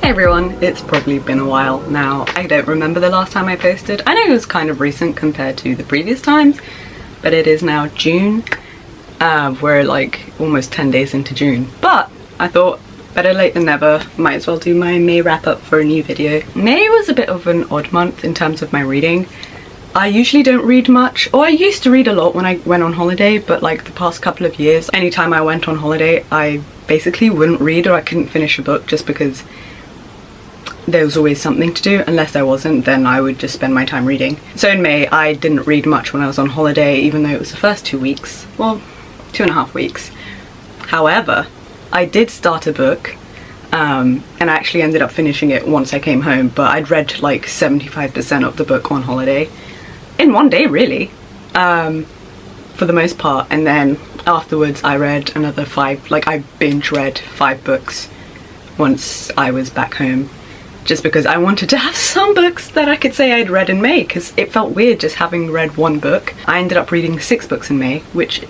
Hey everyone, it's probably been a while now. I don't remember the last time I posted. I know it was kind of recent compared to the previous times, but it is now June. We're like almost 10 days into June, but I thought better late than never. Might as well do my May wrap up for a new video. May was a bit of an odd month in terms of my reading. I usually don't read much, or I used to read a lot when I went on holiday, but like the past couple of years, anytime I went on holiday, I basically wouldn't read or I couldn't finish a book just because there was always something to do. Unless there wasn't, then I would just spend my time reading. So in May, I didn't read much when I was on holiday, even though it was the first 2 weeks. Well, 2.5 weeks. However, I did start a book, and I actually ended up finishing it once I came home, but I'd read like 75% of the book on holiday. In one day, really, for the most part. And then afterwards, I read another 5, like I binge read 5 books once I was back home. Just because I wanted to have some books that I could say I'd read in May, because it felt weird just having read one book. I ended up reading 6 books in May, which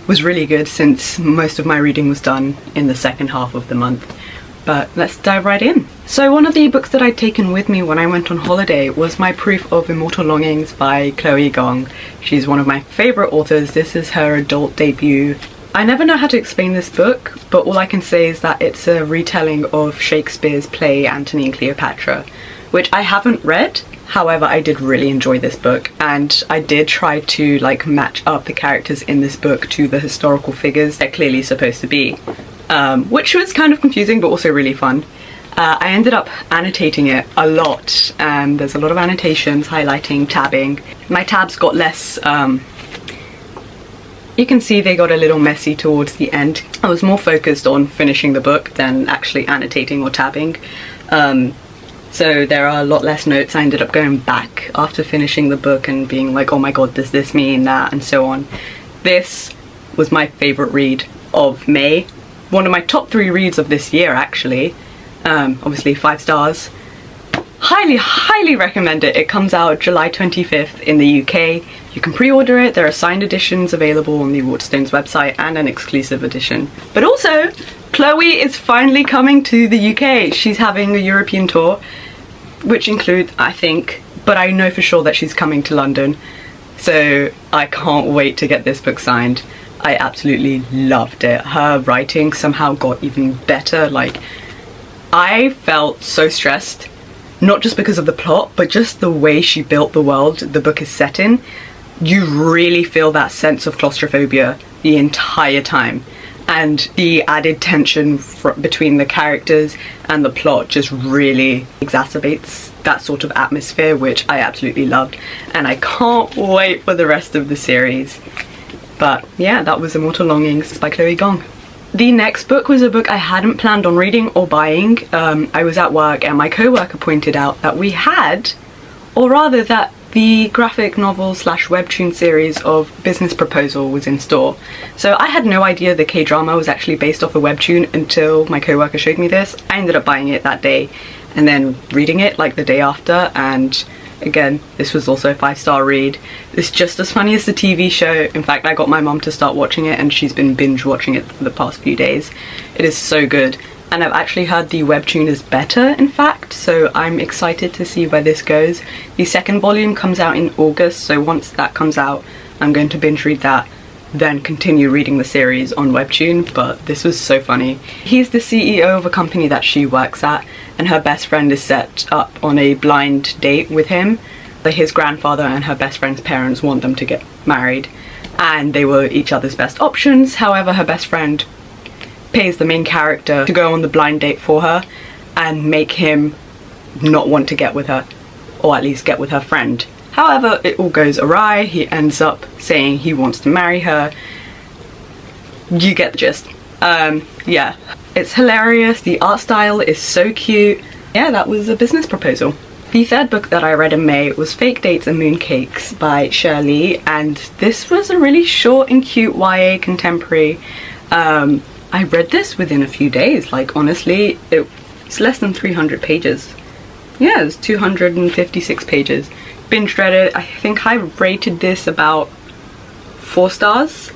was really good since most of my reading was done in the second half of the month. But let's dive right in. So one of the books that I'd taken with me when I went on holiday was My Proof of Immortal Longings by Chloe Gong. She's one of my favourite authors. This is her adult debut. I never know how to explain this book, but all I can say is that it's a retelling of Shakespeare's play Antony and Cleopatra, which I haven't read. However, I did really enjoy this book, and I did try to like match up the characters in this book to the historical figures they're clearly supposed to be, which was kind of confusing but also really fun. I ended up annotating it a lot, and there's a lot of annotations, highlighting, tabbing. My tabs got less, you can see they got a little messy towards the end. I was more focused on finishing the book than actually annotating or tabbing. So there are a lot less notes. I ended up going back after finishing the book and being like, oh my god, does this mean that, and so on. This was my favourite read of May. One of my top 3 reads of this year, actually. Obviously 5 stars. Highly recommend it. It comes out July 25th in the UK. You can pre-order it. There are signed editions available on the Waterstones website and an exclusive edition. But also, Chloe is finally coming to the UK. She's having a European tour, which includes, I think, but I know for sure that she's coming to London. So I can't wait to get this book signed. I absolutely loved it. Her writing somehow got even better. Like, I felt so stressed. Not just because of the plot, but just the way she built the world the book is set in. You really feel that sense of claustrophobia the entire time. And the added tension between the characters and the plot just really exacerbates that sort of atmosphere, which I absolutely loved. And I can't wait for the rest of the series. But yeah, that was Immortal Longings by Chloe Gong. The next book was a book I hadn't planned on reading or buying. I was at work and my co-worker pointed out that we had, or rather that the graphic novel slash webtoon series of Business Proposal was in store. So I had no idea the K-drama was actually based off a webtoon until my co-worker showed me this. I ended up buying it that day and then reading it like the day after, and again, this was also a 5-star read. It's just as funny as the TV show. In fact, I got my mom to start watching it and she's been binge watching it for the past few days. It is so good. And I've actually heard the webtoon is better, in fact, so I'm excited to see where this goes. The second volume comes out in August, so once that comes out, I'm going to binge read that, then continue reading the series on webtoon. But this was so funny. He's the CEO of a company that she works at, and her best friend is set up on a blind date with him. His grandfather and her best friend's parents want them to get married, and they were each other's best options. However, her best friend pays the main character to go on the blind date for her and make him not want to get with her, or at least get with her friend. However, it all goes awry. He ends up saying he wants to marry her. You get the gist. Yeah, it's hilarious. The art style is so cute. Yeah, that was a Business Proposal. The third book that I read in May was Fake Dates and Mooncakes by Shirley, and this was a really short and cute YA contemporary. I read this within a few days. Like, honestly, it's less than 300 pages. Yeah, it's 256 pages. Binge read it. I think I rated this about 4 stars.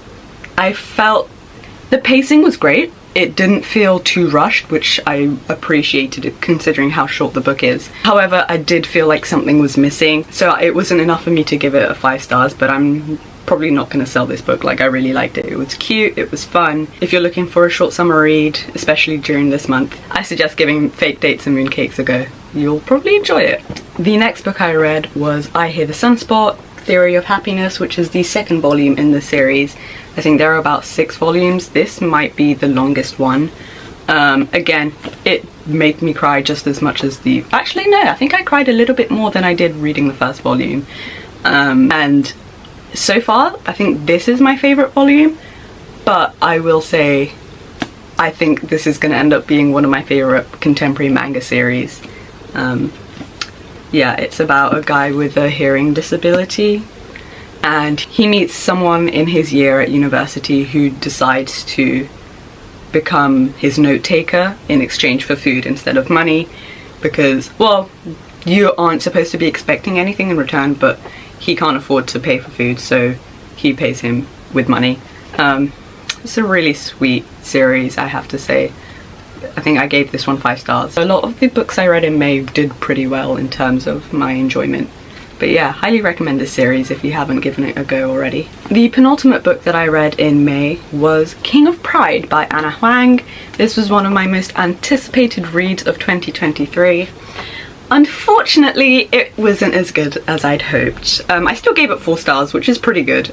I felt the pacing was great. It didn't feel too rushed, which I appreciated considering how short the book is. However, I did feel like something was missing, so it wasn't enough for me to give it a 5 stars, but I'm probably not going to sell this book. Like, I really liked it. It was cute, it was fun. If you're looking for a short summer read, especially during this month, I suggest giving Fake Dates and Mooncakes a go. You'll probably enjoy it. The next book I read was I Hear the Sunspot, Theory of Happiness, which is the 2nd volume in the series. I think there are about 6 volumes. This might be the longest one. Again, it made me cry just as much as the... Actually, no, I think I cried a little bit more than I did reading the 1st volume. And so far, I think this is my favourite volume, but I will say I think this is going to end up being one of my favourite contemporary manga series. Yeah, it's about a guy with a hearing disability, and he meets someone in his year at university who decides to become his note taker in exchange for food instead of money, because, well, you aren't supposed to be expecting anything in return, but he can't afford to pay for food, so he pays him with money. It's a really sweet series, I have to say. I think I gave this one 5 stars. A lot of the books I read in May did pretty well in terms of my enjoyment. But yeah, highly recommend this series if you haven't given it a go already. The penultimate book that I read in May was King of Pride by Ana Huang. This was one of my most anticipated reads of 2023. Unfortunately, it wasn't as good as I'd hoped. I still gave it 4 stars, which is pretty good.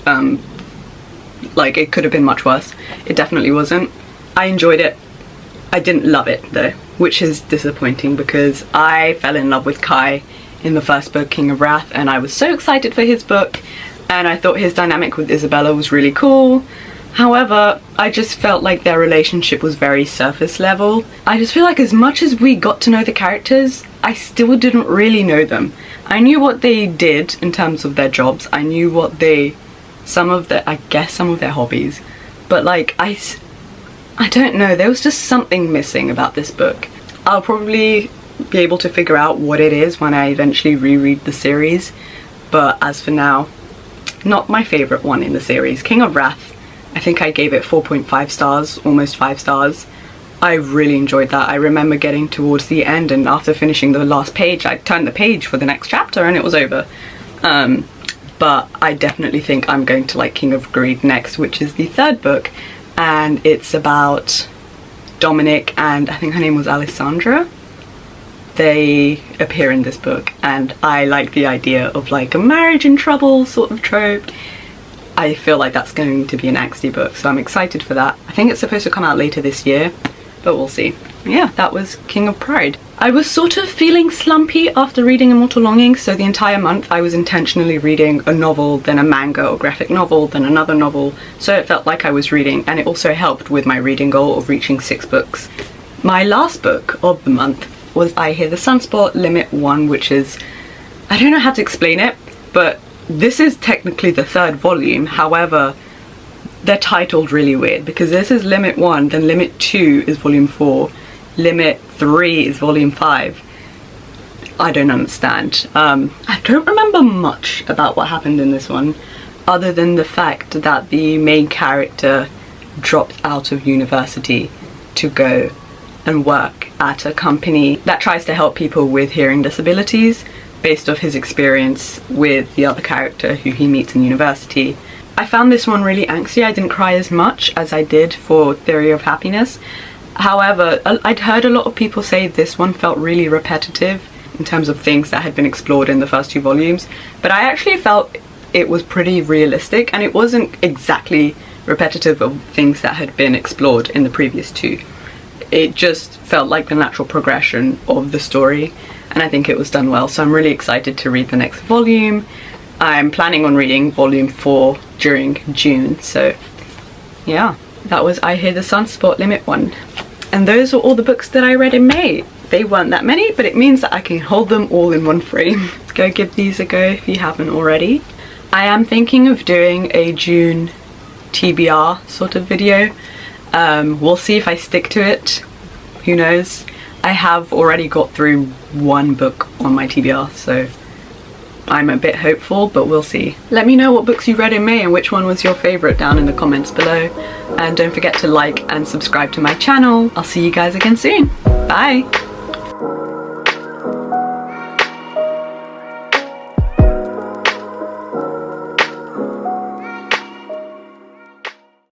Like, it could have been much worse. It definitely wasn't. I enjoyed it. I didn't love it, though, which is disappointing because I fell in love with Kai in the first book, King of Wrath, and I was so excited for his book, and I thought his dynamic with Isabella was really cool. However, I just felt like their relationship was very surface level. I just feel like as much as we got to know the characters, I still didn't really know them. I knew what they did in terms of their jobs. I knew what some of their hobbies. But like, I don't know, there was just something missing about this book. I'll probably be able to figure out what it is when I eventually reread the series. But as for now, not my favourite one in the series. King of Wrath, I think I gave it 4.5 stars, almost 5 stars. I really enjoyed that. I remember getting towards the end, and after finishing the last page, I turned the page for the next chapter and it was over. But I definitely think I'm going to like King of Greed next, which is the 3rd book, and it's about Dominic and I think her name was Alessandra. They appear in this book, and I like the idea of like a marriage in trouble sort of trope. I feel like that's going to be an angsty book, so I'm excited for that. I think it's supposed to come out later this year, but we'll see. Yeah, that was King of Pride. I was sort of feeling slumpy after reading Immortal Longing, so the entire month I was intentionally reading a novel, then a manga or graphic novel, then another novel, so it felt like I was reading, and it also helped with my reading goal of reaching 6 books. My last book of the month was I Hear the Sunspot Limit 1, which is... I don't know how to explain it, but this is technically the 3rd volume. However, they're titled really weird because this is Limit 1, then Limit 2 is Volume 4, Limit 3 is Volume 5. I don't understand. I don't remember much about what happened in this one, other than the fact that the main character dropped out of university to go and work at a company that tries to help people with hearing disabilities, based off his experience with the other character who he meets in university. I found this one really angsty. I didn't cry as much as I did for Theory of Happiness. However, I'd heard a lot of people say this one felt really repetitive in terms of things that had been explored in the first 2 volumes, but I actually felt it was pretty realistic, and it wasn't exactly repetitive of things that had been explored in the previous 2. It just felt like the natural progression of the story, and I think it was done well, so I'm really excited to read the next volume. I'm planning on reading volume 4 during June, so yeah, that was I Hear the Sunspot Limit 1. And those were all the books that I read in May. They weren't that many, but it means that I can hold them all in one frame. Go give these a go if you haven't already. I am thinking of doing a June TBR sort of video. We'll see if I stick to it. Who knows? I have already got through 1 book on my TBR, so I'm a bit hopeful, but we'll see. Let me know what books you read in May and which one was your favourite down in the comments below. And don't forget to like and subscribe to my channel. I'll see you guys again soon. Bye!